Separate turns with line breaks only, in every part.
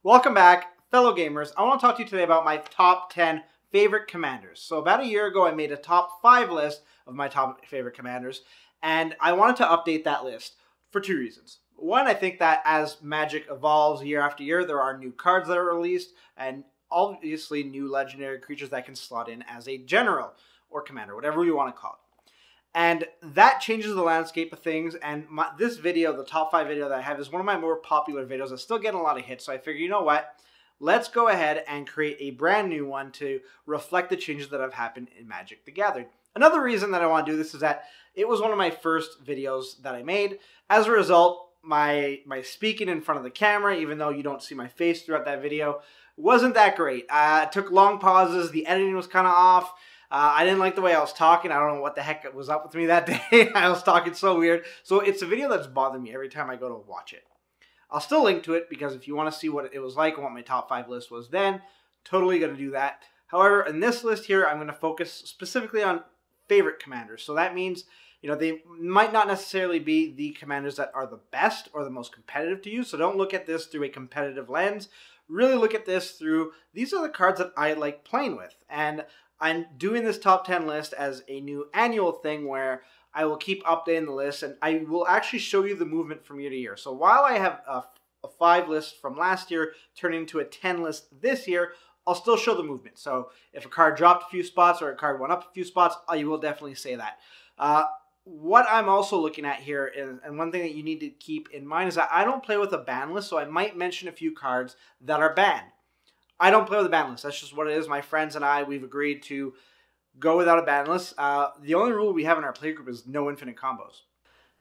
Welcome back, fellow gamers. I want to talk to you today about my top 10 favorite commanders. So about a year ago, I made a top 5 list of my top favorite commanders, and I wanted to update that list for 2 reasons. One, I think that as Magic evolves year after year, there are new cards that are released, and obviously new legendary creatures that can slot in as a general or commander, whatever you want to call it. And that changes the landscape of things, and this video, the top 5 video that I have, is one of my more popular videos. It's still getting a lot of hits, so I figure, you know what? Let's go ahead and create a brand new one to reflect the changes that have happened in Magic the Gathering. Another reason that I want to do this is that it was one of my first videos that I made. As a result, my speaking in front of the camera, even though you don't see my face throughout that video, wasn't that great. It took long pauses, the editing was kind of off. I didn't like the way I was talking. I don't know what the heck was up with me that day. I was talking so weird. So it's a video that's bothered me every time I go to watch it. I'll still link to it because if you want to see what it was like and what my top 5 list was then, totally going to do that. However, in this list here, I'm going to focus specifically on favorite commanders. So that means, you know, they might not necessarily be the commanders that are the best or the most competitive to you. So don't look at this through a competitive lens. Really look at this through, these are the cards that I like playing with. And I'm doing this top 10 list as a new annual thing where I will keep updating the list, and I will actually show you the movement from year to year. So while I have a 5 list from last year turning into a 10 list this year, I'll still show the movement. So if a card dropped a few spots or a card went up a few spots, I will definitely say that. What I'm also looking at here, and one thing that you need to keep in mind, is that I don't play with a ban list, so I might mention a few cards that are banned. I don't play with a ban list. That's just what it is. My friends and I, we've agreed to go without a ban list. The only rule we have in our playgroup is no infinite combos.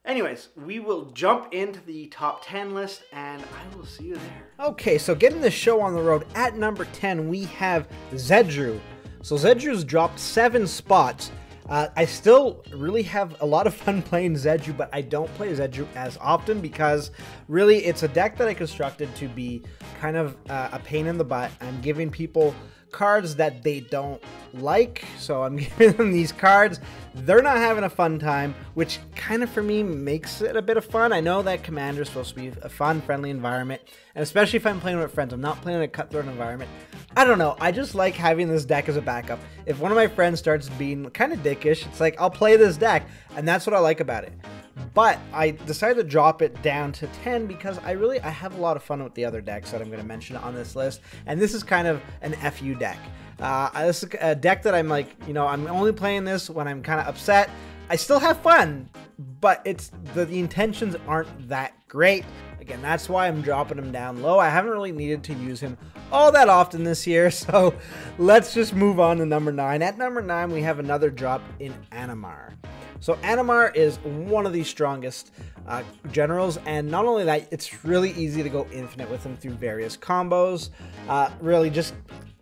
Anyways, we will jump into the top 10 list, and I will see you there. Okay, so getting the show on the road, at number 10, we have Zedd Ruth. So Zedd Ruth's dropped 7 spots. I still really have a lot of fun playing Zedd Ruth, but I don't play Zedd Ruth as often because really it's a deck that I constructed to be kind of a pain in the butt. I'm giving people cards that they don't like, so I'm giving them these cards. They're not having a fun time, which kind of for me makes it a bit of fun. I know that Commander is supposed to be a fun, friendly environment, and especially if I'm playing with friends. I'm not playing in a cutthroat environment. I don't know, I just like having this deck as a backup. If one of my friends starts being kind of dickish, it's like, I'll play this deck, and that's what I like about it. But I decided to drop it down to 10 because I have a lot of fun with the other decks that I'm going to mention on this list, and this is kind of an FU deck. This is a deck that I'm like, you know, I'm only playing this when I'm kind of upset. I still have fun, but it's the intentions aren't that great. Again, that's why I'm dropping him down low. I haven't really needed to use him all that often this year, so let's just move on to number 9. At number 9, we have another drop in Animar. So Animar is one of the strongest generals, and not only that, it's really easy to go infinite with him through various combos. Really just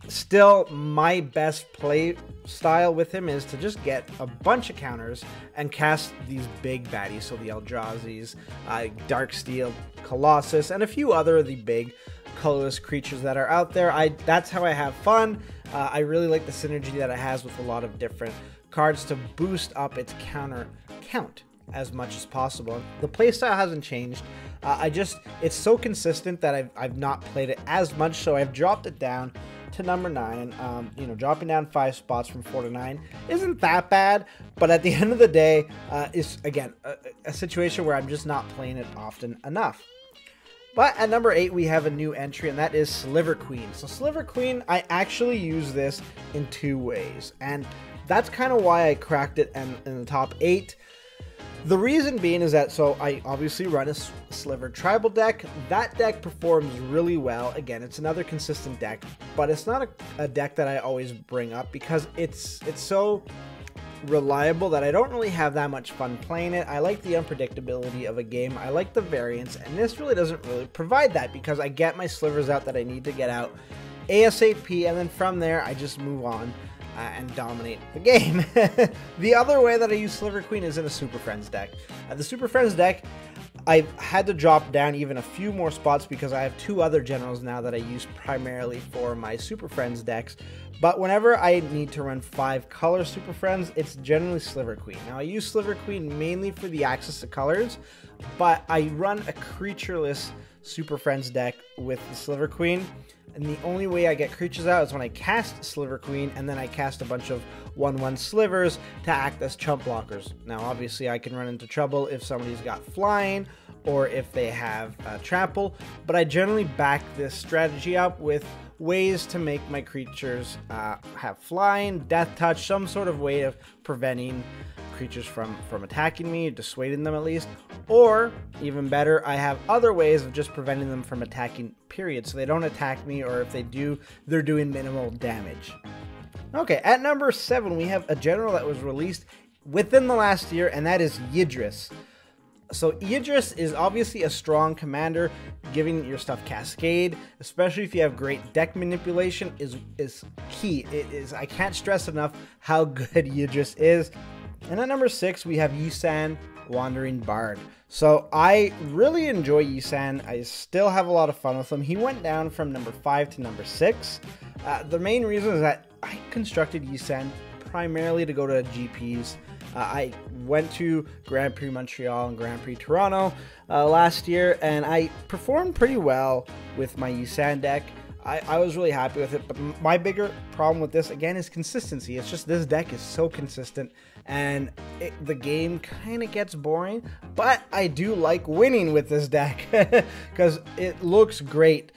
still my best play style with him is to just get a bunch of counters and cast these big baddies. So the Eldrazi's, Darksteel, Colossus, and a few other of the big colorless creatures that are out there. That's how I have fun. I really like the synergy that it has with a lot of different cards to boost up its counter count as much as possible. The playstyle hasn't changed. It's so consistent that I've not played it as much, so I've dropped it down to number 9. You know, dropping down 5 spots from 4 to 9 isn't that bad, but at the end of the day, it's again a situation where I'm just not playing it often enough. But at number 8, we have a new entry, and that is Sliver Queen. So Sliver Queen, I actually use this in 2 ways, and that's kind of why I cracked it in the top 8. The reason being is that, so I obviously run a Sliver tribal deck. That deck performs really well. Again, it's another consistent deck, but it's not a deck that I always bring up because it's so reliable that I don't really have that much fun playing it. I like the unpredictability of a game. I like the variance, and this really doesn't really provide that because I get my slivers out that I need to get out ASAP, and then from there I just move on and dominate the game. The other way that I use Sliver Queen is in a Super Friends deck. The Super Friends deck, I've had to drop down even a few more spots because I have 2 other generals now that I use primarily for my Super Friends decks. But whenever I need to run 5 color Super Friends, it's generally Sliver Queen. Now I use Sliver Queen mainly for the access to colors, but I run a creatureless Super Friends deck with the Sliver Queen. And the only way I get creatures out is when I cast Sliver Queen, and then I cast a bunch of 1/1 slivers to act as chump blockers. Now, obviously, I can run into trouble if somebody's got flying, or if they have trample, but I generally back this strategy up with ways to make my creatures have flying, death touch, some sort of way of preventing creatures from attacking me, dissuading them at least, or even better, I have other ways of just preventing them from attacking, period, so they don't attack me, or if they do, they're doing minimal damage. Okay, at number 7, we have a general that was released within the last year, and that is Yidris. So Idris is obviously a strong commander, giving your stuff cascade, especially if you have great deck manipulation, is key. I can't stress enough how good Idris is. And at number 6, we have Yisan, Wandering Bard. So I really enjoy Yisan. I still have a lot of fun with him. He went down from number 5 to number 6. The main reason is that I constructed Yisan primarily to go to GPs. I went to Grand Prix Montreal and Grand Prix Toronto last year, and I performed pretty well with my Yisan deck. I was really happy with it, but my bigger problem with this, again, is consistency. It's just this deck is so consistent, and the game kind of gets boring, but I do like winning with this deck because it looks great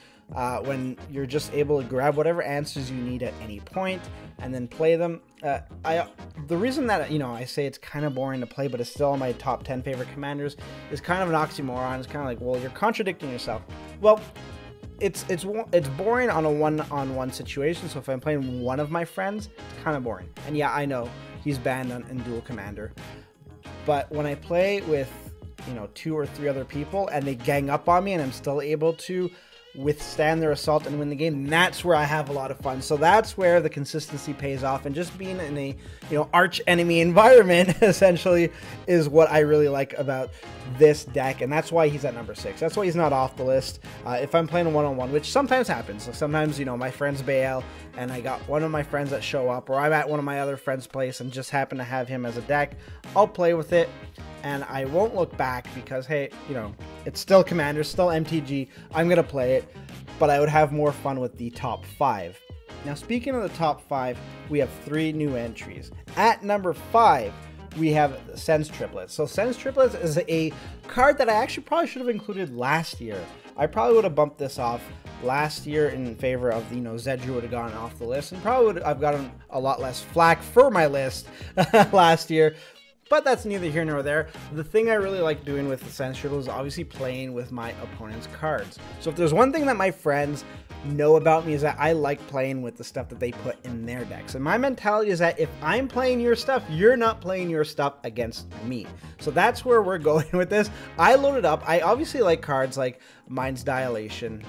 when you're just able to grab whatever answers you need at any point and then play them. The reason that, I say it's kind of boring to play, but it's still on my top 10 favorite commanders, is kind of an oxymoron. It's kind of like, well, you're contradicting yourself. Well, it's boring on a one-on-one situation, so if I'm playing one of my friends, it's kind of boring. And yeah, I know he's banned in dual commander, but when I play with 2 or 3 other people and they gang up on me and I'm still able to withstand their assault and win the game, that's where I have a lot of fun. So that's where the consistency pays off, and just being in a arch enemy environment essentially is what I really like about this deck, and that's why he's at number 6. That's why he's not off the list. If I'm playing a one-on-one, which sometimes happens, so sometimes my friends bail and I got one of my friends that show up, or I'm at one of my other friends' place and just happen to have him as a deck, I'll play with it. And I won't look back because, hey, it's still Commanders, still MTG. I'm going to play it, but I would have more fun with the top 5. Now, speaking of the top 5, we have 3 new entries. At number 5, we have Sense Triplets. So Sense Triplets is a card that I actually probably should have included last year. I probably would have bumped this off last year in favor of, Zedd Ruth would have gone off the list, and probably I've gotten a lot less flack for my list last year. But that's neither here nor there. The thing I really like doing with the Sense Triplets is obviously playing with my opponent's cards. So if there's one thing that my friends know about me, is that I like playing with the stuff that they put in their decks. And my mentality is that if I'm playing your stuff, you're not playing your stuff against me. So that's where we're going with this. I loaded up. I obviously like cards like Mind's Dilation,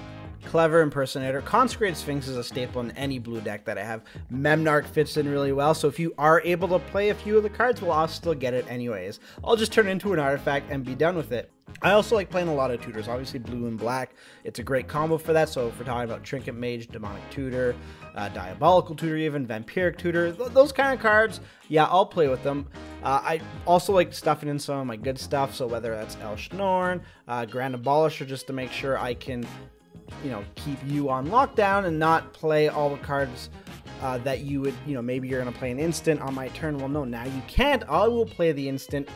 Clever Impersonator. Consecrated Sphinx is a staple in any blue deck that I have. Memnarch fits in really well, so if you are able to play a few of the cards, well, I'll still get it anyways. I'll just turn it into an artifact and be done with it. I also like playing a lot of tutors, obviously blue and black. It's a great combo for that, so if we're talking about Trinket Mage, Demonic Tutor, Diabolical Tutor even, Vampiric Tutor, those kind of cards, yeah, I'll play with them. I also like stuffing in some of my good stuff, so whether that's El Schnorn, Grand Abolisher, just to make sure I can keep you on lockdown and not play all the cards that you would, maybe you're going to play an instant on my turn. Well, no, now you can't. I will play the instant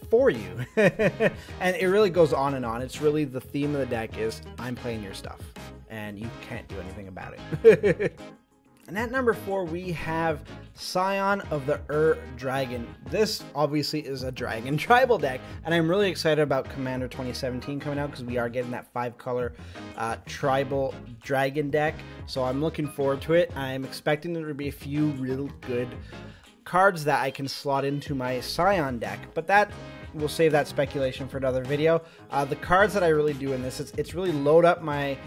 for you. And it really goes on and on. It's really the theme of the deck is I'm playing your stuff and you can't do anything about it. And at number 4, we have Scion of the Dragon. This obviously is a dragon tribal deck, and I'm really excited about Commander 2017 coming out because we are getting that 5-color tribal dragon deck. So I'm looking forward to it. I'm expecting there to be a few real good cards that I can slot into my Scion deck, but that we'll save that speculation for another video. The cards that I really do in this, it's really load up my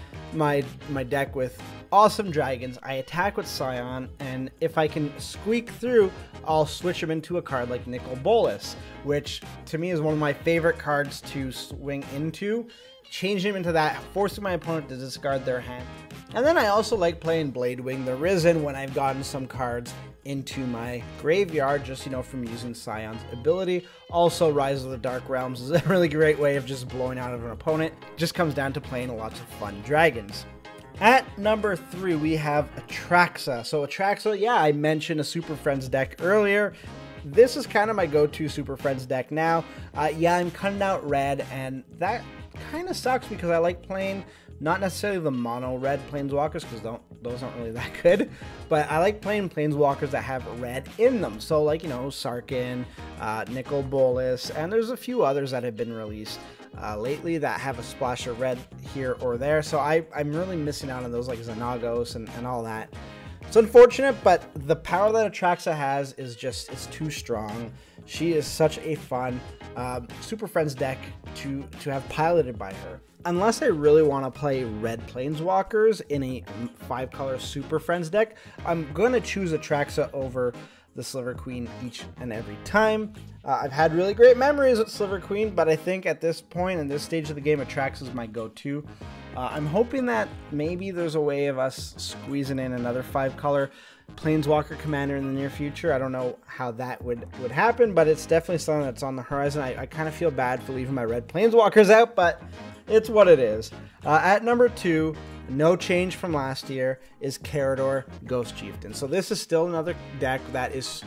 deck with awesome dragons. I attack with Scion, and if I can squeak through, I'll switch them into a card like Nicol Bolas, which to me is one of my favorite cards to swing into, change him into that, forcing my opponent to discard their hand. And then I also like playing Bladewing the Risen when I've gotten some cards into my graveyard, just, you know, from using Scion's ability. Also, Rise of the Dark Realms is a really great way of just blowing out of an opponent. Just comes down to playing lots of fun dragons. At number 3, we have Atraxa. So Atraxa, yeah, I mentioned a Super Friends deck earlier. This is kind of my go-to Super Friends deck now. Yeah, I'm cutting out red, and that kind of sucks because I like playing not necessarily the mono red planeswalkers, because those aren't really that good, but I like playing planeswalkers that have red in them. So like, you know, Sarkhan, Nicol Bolas, and there's a few others that have been released lately that have a splash of red here or there. So I'm really missing out on those, like Xenagos and all that. It's unfortunate, but the power that Atraxa has is just, it's too strong. She is such a fun Super Friends deck to have piloted by her. Unless I really want to play red planeswalkers in a 5-color Super Friends deck, I'm going to choose Atraxa over the Sliver Queen each and every time. I've had really great memories with Sliver Queen, but I think at this point, in this stage of the game, Atraxa is my go-to. I'm hoping that maybe there's a way of us squeezing in another 5-color Planeswalker commander in the near future. I don't know how that would happen, but it's definitely something that's on the horizon. I kind of feel bad for leaving my red Planeswalkers out, but it's what it is. At number 2, no change from last year, is Carador Ghost Chieftain. So this is still another deck that is,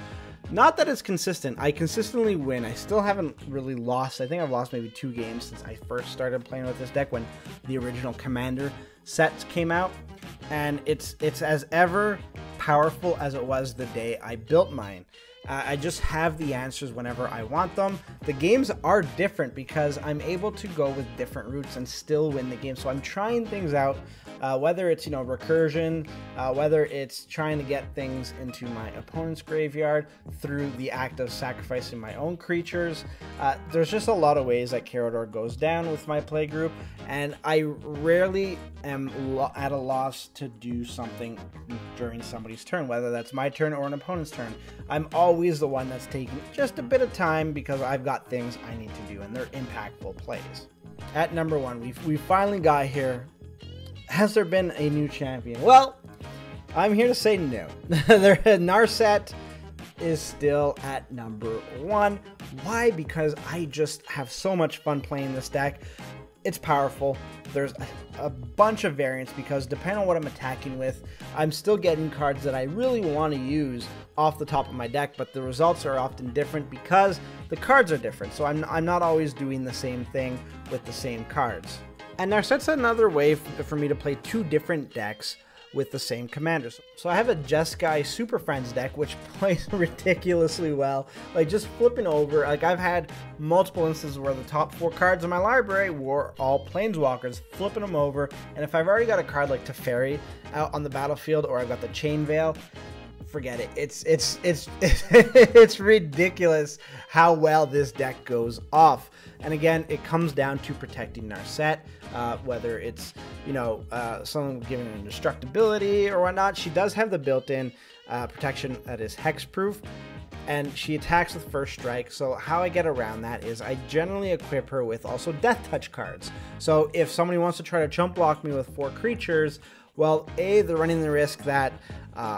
not that it's consistent. I consistently win. I still haven't really lost. I think I've lost maybe 2 games since I first started playing with this deck when the original Commander sets came out. And it's as ever powerful as it was the day I built mine. I just have the answers whenever I want them. The games are different because I'm able to go with different routes and still win the game. So I'm trying things out, whether it's, you know, recursion, whether it's trying to get things into my opponent's graveyard through the act of sacrificing my own creatures. There's just a lot of ways that Carador goes down with my play group, and I rarely am at a loss to do something during somebody's turn, whether that's my turn or an opponent's turn. I'm always the one that's taking just a bit of time because I've got things I need to do, and they're impactful plays. At number 1, we finally got here. Has there been a new champion? Well, I'm here to say no. Narset is still at number 1. Why? Because I just have so much fun playing this deck. It's powerful. There's a bunch of variants because depending on what I'm attacking with, I'm still getting cards that I really want to use off the top of my deck, but the results are often different because the cards are different. So I'm not always doing the same thing with the same cards. And Narset's another way for me to play 2 different decks with the same commanders. So I have a Jeskai Super Friends deck, which plays ridiculously well. Like, just flipping over, like, I've had multiple instances where the top 4 cards in my library were all Planeswalkers, flipping them over, and if I've already got a card like Teferi out on the battlefield, or I've got the Chain Veil, forget it. It's ridiculous how well this deck goes off. And again, it comes down to protecting Narset, whether it's, you know, someone giving her indestructibility or whatnot. She does have the built-in protection that is hexproof, and she attacks with first strike. So how I get around that is I generally equip her with also Death Touch cards. So if somebody wants to try to chump block me with 4 creatures, well, A, they're running the risk that,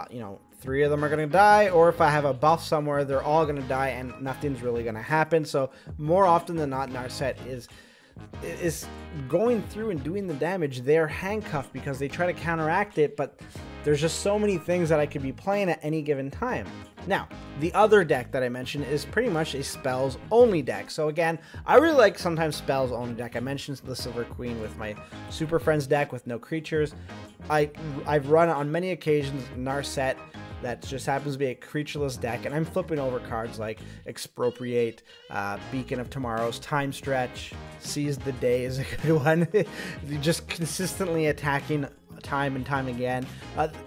you know, 3 of them are going to die, or if I have a buff somewhere, they're all going to die and nothing's really going to happen. So more often than not, Narset is going through and doing the damage. They're handcuffed because they try to counteract it, but there's just so many things that I could be playing at any given time. Now, the other deck that I mentioned is pretty much a spells only deck. So again, I really like sometimes spells only deck. I mentioned the Silver Queen with my Super Friends deck with no creatures. I've run on many occasions Narset that just happens to be a creatureless deck, and I'm flipping over cards like Expropriate, Beacon of Tomorrow's Time Stretch, Seize the Day is a good one. Just consistently attacking time and time again.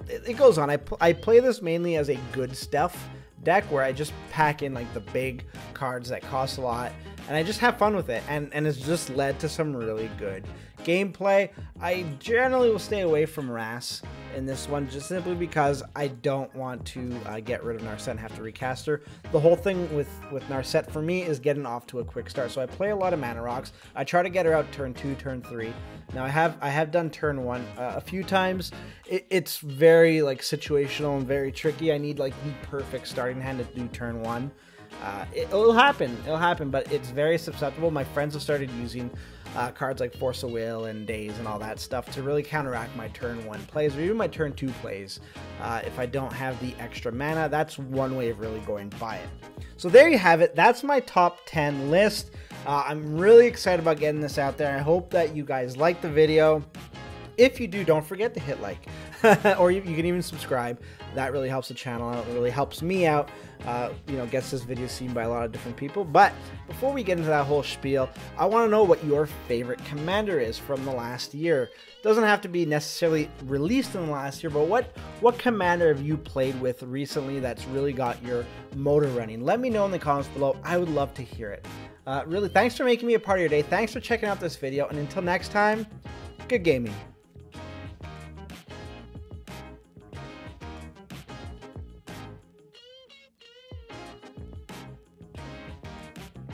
It goes on. I play this mainly as a good stuff deck where I just pack in like the big cards that cost a lot, and I just have fun with it, and it's just led to some really good Gameplay, I generally will stay away from Ras in this one, just simply because I don't want to get rid of Narset and have to recast her. The whole thing with Narset for me is getting off to a quick start. So I play a lot of Mana Rocks. I try to get her out turn 2, turn 3. Now I have done turn 1 a few times. It's very like situational and very tricky. I need like the perfect starting hand to do turn 1. It'll happen, but it's very susceptible. My friends have started using cards like Force of Will and Daze and all that stuff to really counteract my turn 1 plays or even my turn 2 plays. If I don't have the extra mana, that's one way of really going by it. So there you have it. That's my top 10 list. I'm really excited about getting this out there. I hope that you guys like the video. If you do, don't forget to hit like, or you can even subscribe. That really helps the channel out. It really helps me out. Gets this video seen by a lot of different people. But before we get into that whole spiel, I want to know what your favorite commander is from the last year. Doesn't have to be necessarily released in the last year, but what commander have you played with recently that's really got your motor running? Let me know in the comments below. I would love to hear it. Really, thanks for making me a part of your day. Thanks for checking out this video, and until next time, good gaming.